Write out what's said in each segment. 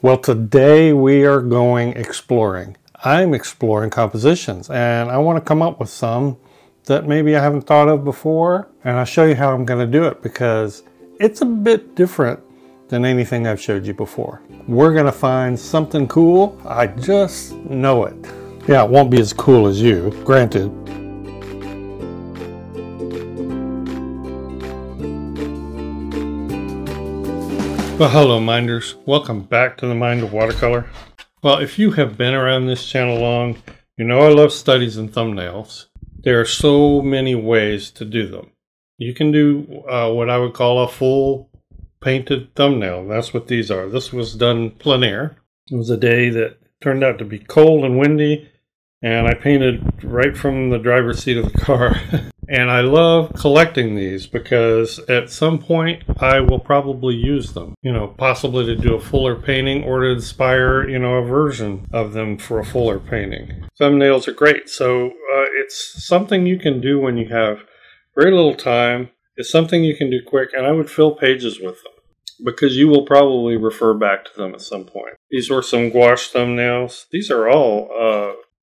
Well, today we are going exploring. I'm exploring compositions and I want to come up with some that maybe I haven't thought of before, and I'll show you how I'm going to do it because it's a bit different than anything I've showed you before. We're going to find something cool. I just know it. Yeah, it won't be as cool as you, granted. Well, hello minders. Welcome back to the Mind of Watercolor. Well, if you have been around this channel long, you know I love studies and thumbnails. There are so many ways to do them. You can do what I would call a full painted thumbnail. That's what these are. This was done plein air. It was a day that turned out to be cold and windy, and I painted right from the driver's seat of the car. And I love collecting these because at some point I will probably use them, possibly to do a fuller painting or to inspire, a version of them for a fuller painting. Thumbnails are great. So it's something you can do when you have very little time. It's something you can do quick, and I would fill pages with them because you will probably refer back to them at some point. These were some gouache thumbnails. These are all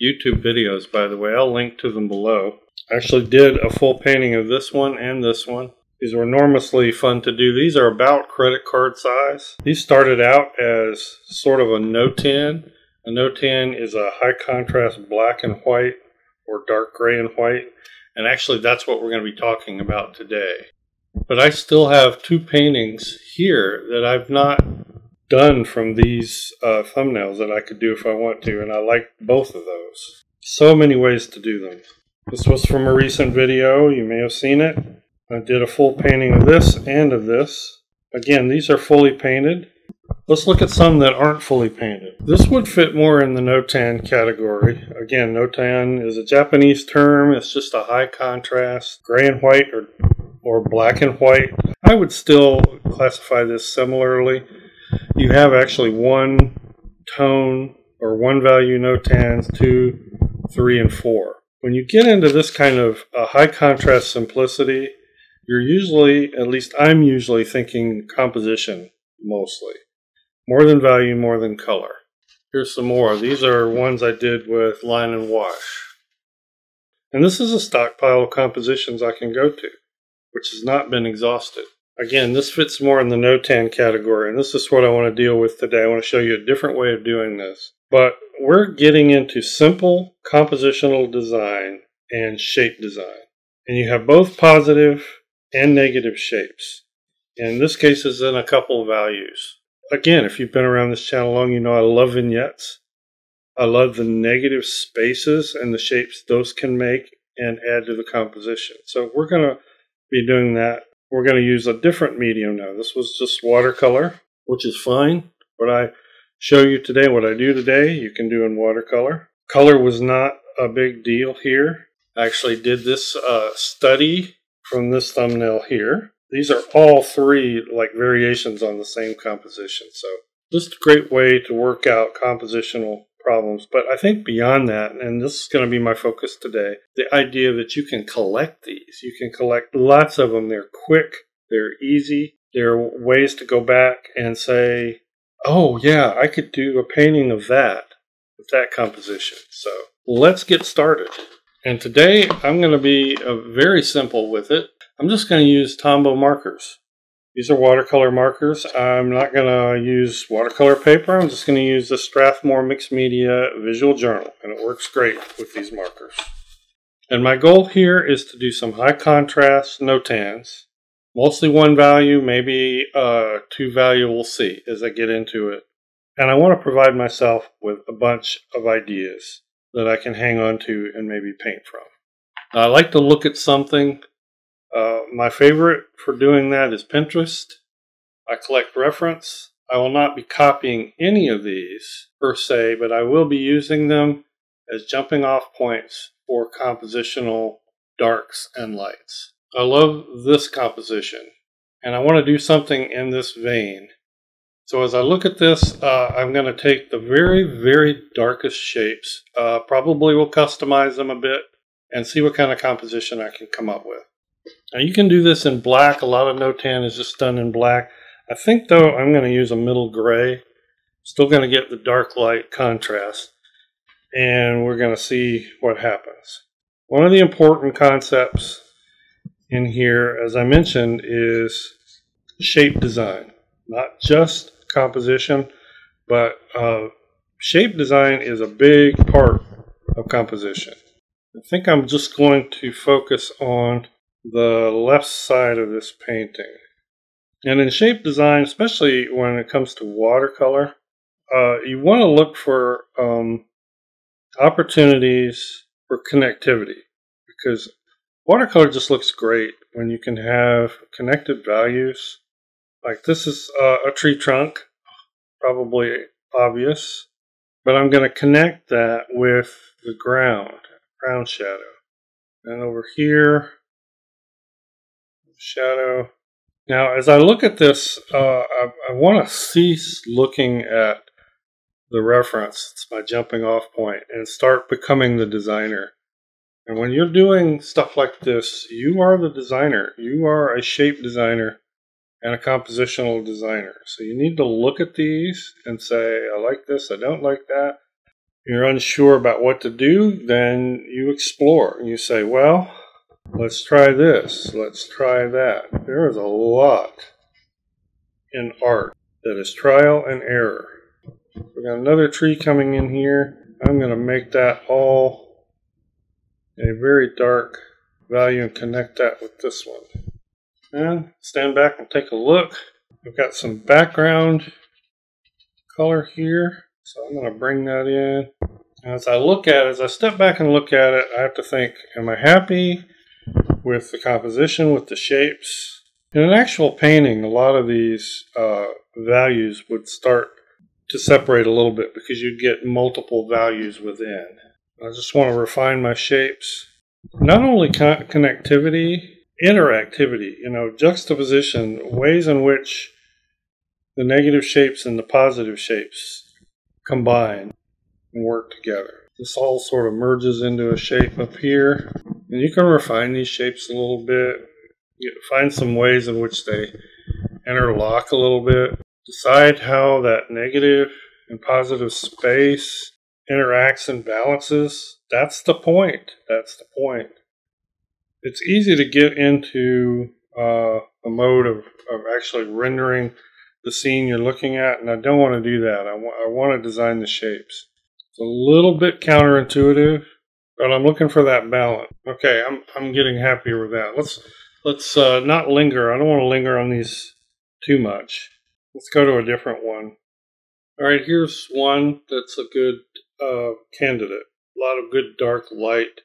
YouTube videos, by the way. I'll link to them below. I actually did a full painting of this one and this one. These were enormously fun to do. These are about credit card size. These started out as sort of a Notan. A Notan is a high contrast black and white or dark gray and white. And actually that's what we're going to be talking about today. But I still have two paintings here that I've not done from these thumbnails that I could do if I want to. And I like both of those. So many ways to do them. This was from a recent video. You may have seen it. I did a full painting of this and of this. Again, these are fully painted. Let's look at some that aren't fully painted. This would fit more in the Notan category. Again, Notan is a Japanese term. It's just a high contrast gray and white or black and white. I would still classify this similarly. You have actually one tone or one value Notans, 2, 3, and 4. When you get into this kind of high contrast simplicity, you're usually, at least I'm usually thinking composition mostly. More than value, more than color. Here's some more. These are ones I did with line and wash. And this is a stockpile of compositions I can go to, which has not been exhausted. Again, this fits more in the Notan category, and this is what I want to deal with today. I want to show you a different way of doing this. But we're getting into simple compositional design and shape design. And you have both positive and negative shapes. In this case, it's in a couple of values. Again, if you've been around this channel long, you know I love vignettes. I love the negative spaces and the shapes those can make and add to the composition. So we're going to be doing that. We're going to use a different medium now. This was just watercolor, which is fine. But I show you today what I do today, you can do in watercolor. Color was not a big deal here. I actually did this study from this thumbnail here. These are all three like variations on the same composition. So just a great way to work out compositional problems. But I think beyond that, and this is going to be my focus today, the idea that you can collect these. You can collect lots of them. They're quick. They're easy. There are ways to go back and say, oh yeah, I could do a painting of that with that composition. So let's get started. And today I'm going to be very simple with it. I'm just going to use Tombow markers. These are watercolor markers. I'm not going to use watercolor paper. I'm just going to use the Strathmore Mixed Media Visual Journal, and it works great with these markers. And my goal here is to do some high contrast Notans. Mostly one value, maybe two value, we'll see as I get into it. And I want to provide myself with a bunch of ideas that I can hang on to and maybe paint from. Now, I like to look at something. My favorite for doing that is Pinterest. I collect reference. I will not be copying any of these per se, but I will be using them as jumping off points for compositional darks and lights. I love this composition, and I want to do something in this vein. So as I look at this, I'm going to take the very, very darkest shapes. Probably will customize them a bit and see what kind of composition I can come up with. Now you can do this in black. A lot of Notan is just done in black. I think though I'm going to use a middle gray Still going to get the dark light contrast, and we're going to see what happens. One of the important concepts in here, as I mentioned, is shape design. Not just composition, but shape design is a big part of composition. I think I'm just going to focus on the left side of this painting. And in shape design, especially when it comes to watercolor, you want to look for opportunities for connectivity, because watercolor just looks great when you can have connected values. Like this is a tree trunk, probably obvious, but I'm going to connect that with the ground shadow. And over here, shadow. Now, as I look at this, I want to cease looking at the reference. It's my jumping off point, and start becoming the designer. And when you're doing stuff like this, you are the designer. You are a shape designer and a compositional designer. So you need to look at these and say, I like this, I don't like that. You're unsure about what to do, then you explore. You say, well, let's try this, let's try that. There is a lot in art that is trial and error. We got another tree coming in here. I'm going to make that all a very dark value and connect that with this one. And stand back and take a look. I've got some background color here, so I'm going to bring that in. And as I step back and look at it, I have to think, am I happy with the composition, with the shapes? In an actual painting, a lot of these values would start to separate a little bit because you'd get multiple values within. I just want to refine my shapes. Not only connectivity, interactivity, juxtaposition, ways in which the negative shapes and the positive shapes combine and work together. This all sort of merges into a shape up here. And you can refine these shapes a little bit. Find some ways in which they interlock a little bit. Decide how that negative and positive space interacts and balances. That's the point. That's the point. It's easy to get into a mode of actually rendering the scene you're looking at, and I don't want to do that. I want to design the shapes. It's a little bit counterintuitive, but I'm looking for that balance. Okay, I'm getting happier with that. Let's not linger. I don't want to linger on these too much. Let's go to a different one. All right, here's one that's a good candidate. A lot of good dark light.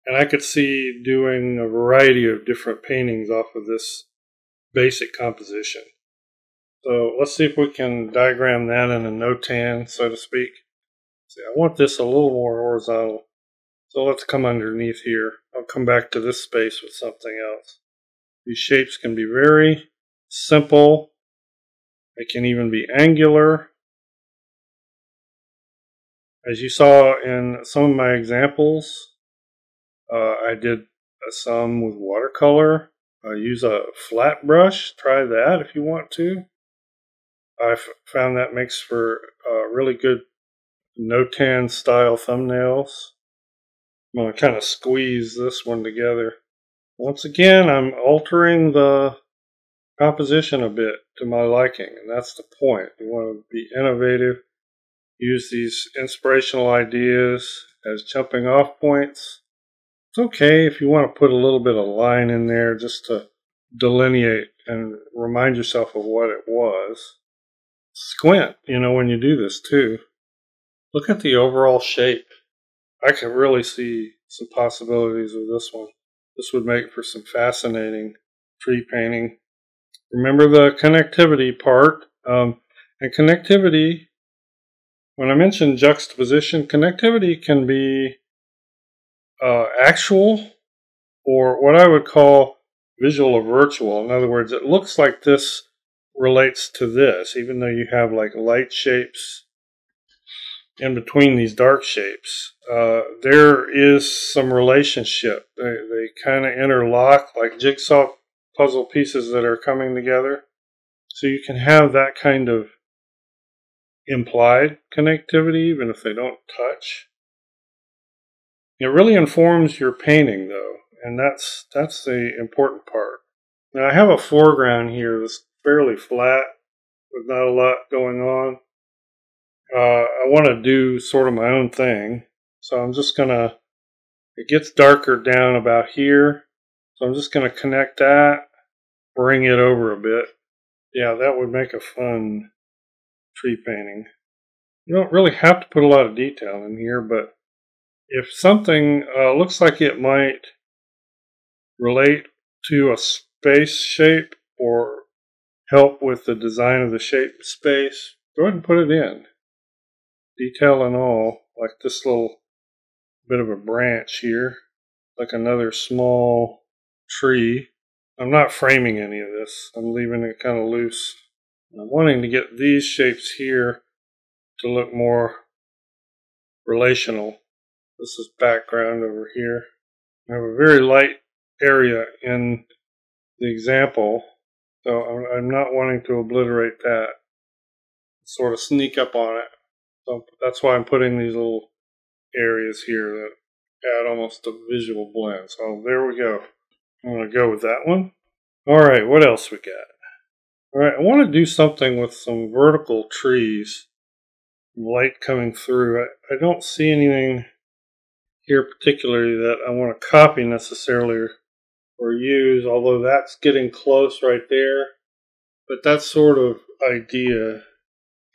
And I could see doing a variety of different paintings off of this basic composition. So let's see if we can diagram that in a Notan, so to speak. See, I want this a little more horizontal. So let's come underneath here. I'll come back to this space with something else. These shapes can be very simple. They can even be angular. As you saw in some of my examples, I did some with watercolor. Use a flat brush. Try that if you want to. I found that makes for really good Notan style thumbnails. I'm going to kind of squeeze this one together. Once again, I'm altering the composition a bit to my liking, and that's the point. You want to be innovative, use these inspirational ideas as jumping off points. It's okay if you want to put a little bit of line in there just to delineate and remind yourself of what it was. Squint, when you do this too. Look at the overall shape. I can really see some possibilities with this one. This would make for some fascinating tree painting. Remember the connectivity part. And connectivity, when I mention juxtaposition, connectivity can be actual or what I would call visual or virtual. In other words, it looks like this relates to this, even though you have like light shapes in between these dark shapes. There is some relationship. They kind of interlock like jigsaw puzzle pieces that are coming together. So you can have that kind of implied connectivity, even if they don't touch. It really informs your painting, though, and that's the important part. Now, I have a foreground here that's fairly flat with not a lot going on. I want to do sort of my own thing, so I'm just gonna, it gets darker down about here, so I'm just gonna connect that, bring it over a bit. Yeah, that would make a fun tree painting. You don't really have to put a lot of detail in here, but if something looks like it might relate to a space shape or help with the design of the shape space, go ahead and put it in. Detail and all, like this little bit of a branch here, like another small tree. I'm not framing any of this. I'm leaving it kind of loose. I'm wanting to get these shapes here to look more relational. This is background over here. I have a very light area in the example, so I'm not wanting to obliterate that, sort of sneak up on it. So that's why I'm putting these little areas here that add almost a visual blend. So there we go. I'm going to go with that one. Alright, what else we got? Alright, I want to do something with some vertical trees. Light coming through. I don't see anything here particularly that I want to copy necessarily or use, although that's getting close right there. But that sort of idea.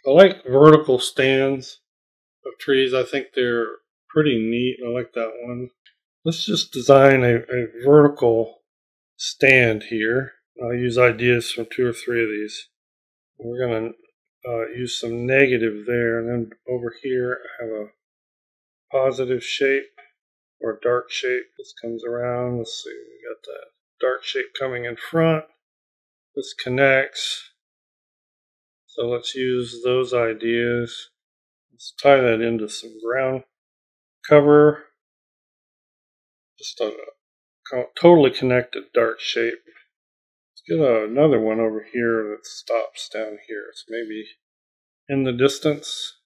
I like vertical stands of trees. I think they're pretty neat. I like that one. Let's just design a vertical stand here. I'll use ideas from 2 or 3 of these. We're going to use some negative there, and then over here I have a positive shape or dark shape. This comes around. Let's see, we got that dark shape coming in front. This connects. So let's use those ideas. Let's tie that into some ground cover. Just a totally connected dark shape. Let's get another one over here that stops down here. It's maybe in the distance.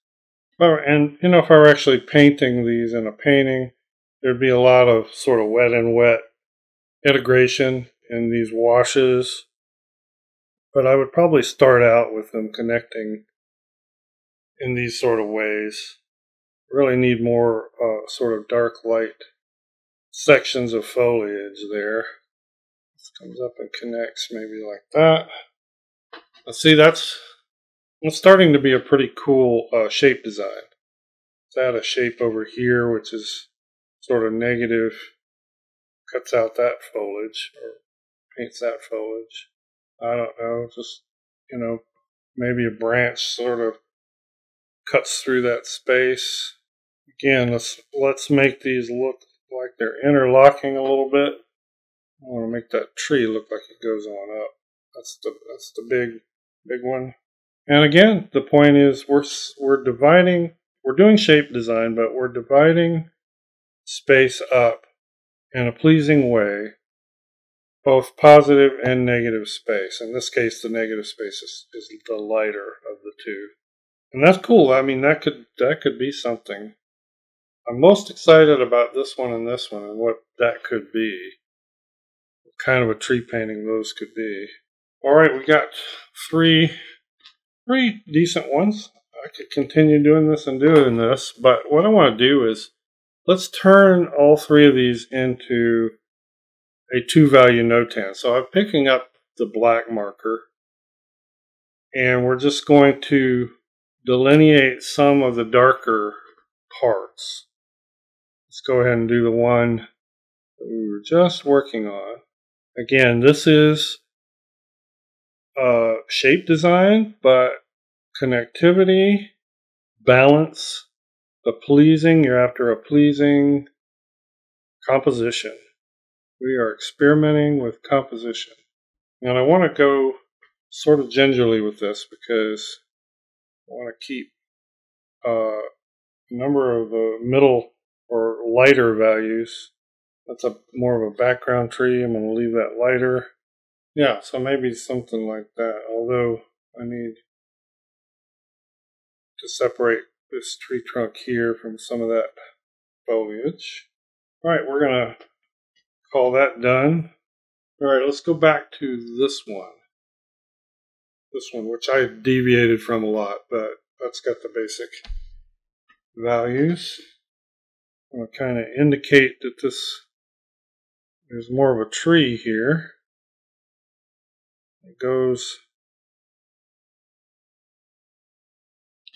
Oh, and you know, if I were actually painting these in a painting, there'd be a lot of sort of wet and wet integration in these washes. But I would probably start out with them connecting in these sort of ways. Really need more sort of dark light sections of foliage there. This comes up and connects maybe like that. Let's see, that's starting to be a pretty cool shape design. Let's add a shape over here which is sort of negative, cuts out that foliage or paints that foliage. I don't know, just, you know, maybe a branch sort of cuts through that space. Again, let's make these look like they're interlocking a little bit. I want to make that tree look like it goes on up. That's the big one. And again, the point is we're dividing. We're doing shape design, but we're dividing space up in a pleasing way, both positive and negative space. In this case, the negative space is the lighter of the two, and that's cool. I mean, that could be something. I'm most excited about this one and what that could be. What kind of a tree painting those could be. Alright, we got three decent ones. I could continue doing this and doing this, but what I want to do is let's turn all 3 of these into a 2-value Notan. So I'm picking up the black marker and we're just going to delineate some of the darker parts. Let's go ahead and do the one that we were just working on. Again, this is shape design, but connectivity, balance, you're after a pleasing composition. We are experimenting with composition. And I want to go sort of gingerly with this because I want to keep a number of the middle or lighter values. That's more of a background tree. I'm going to leave that lighter. Yeah, so maybe something like that. Although I need to separate this tree trunk here from some of that foliage. Alright, we're going to call that done. Alright, let's go back to this one. This one, which I deviated from a lot, but that's got the basic values. I'm going to kind of indicate that there's more of a tree here. It goes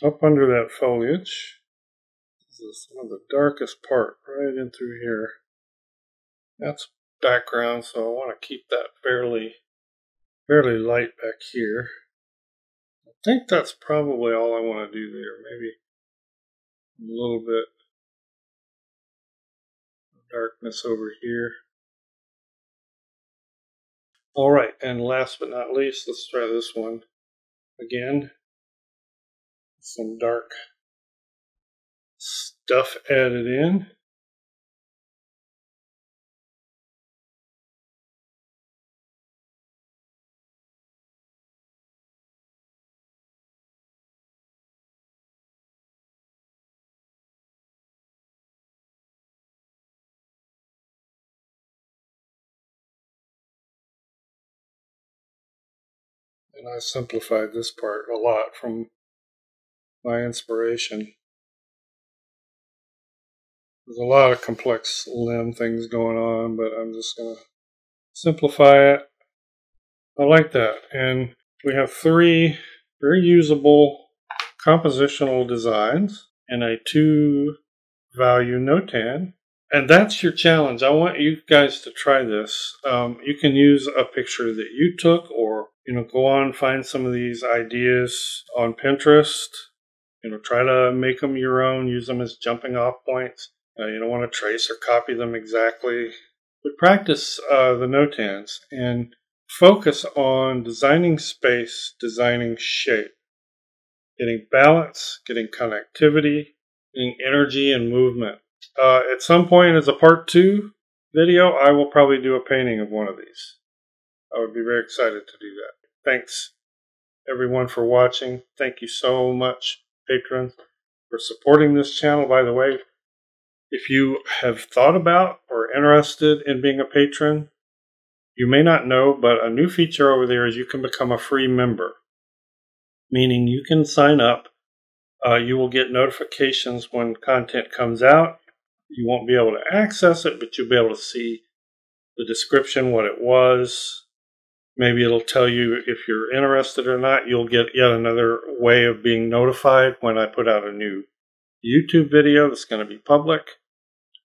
up under that foliage. This is some of the darkest part right in through here. That's background, so I want to keep that fairly light back here. I think that's probably all I want to do there. Maybe a little bit of darkness over here. Alright, and last but not least, let's try this one again. Some dark stuff added in. And I simplified this part a lot from my inspiration. There's a lot of complex limb things going on, but I'm just going to simplify it. I like that. And we have 3 very usable compositional designs and a 2-value Notan. And that's your challenge. I want you guys to try this. You can use a picture that you took, or go on, find some of these ideas on Pinterest. Try to make them your own. Use them as jumping off points. You don't want to trace or copy them exactly. But practice the Notans and focus on designing space, designing shape, getting balance, getting connectivity, getting energy and movement. At some point as a part 2 video, I will probably do a painting of one of these. I would be very excited to do that. Thanks everyone for watching. Thank you so much, patrons, for supporting this channel. By the way, if you have thought about or interested in being a patron, you may not know, but a new feature over there is you can become a free member. Meaning you can sign up. You will get notifications when content comes out. You won't be able to access it, but you'll be able to see the description, what it was. Maybe it'll tell you if you're interested or not. You'll get yet another way of being notified when I put out a new YouTube video that's going to be public.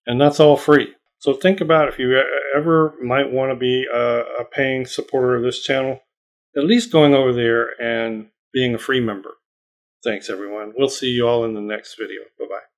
And that's all free. So think about if you ever might want to be a paying supporter of this channel, at least going over there and being a free member. Thanks, everyone. We'll see you all in the next video. Bye-bye.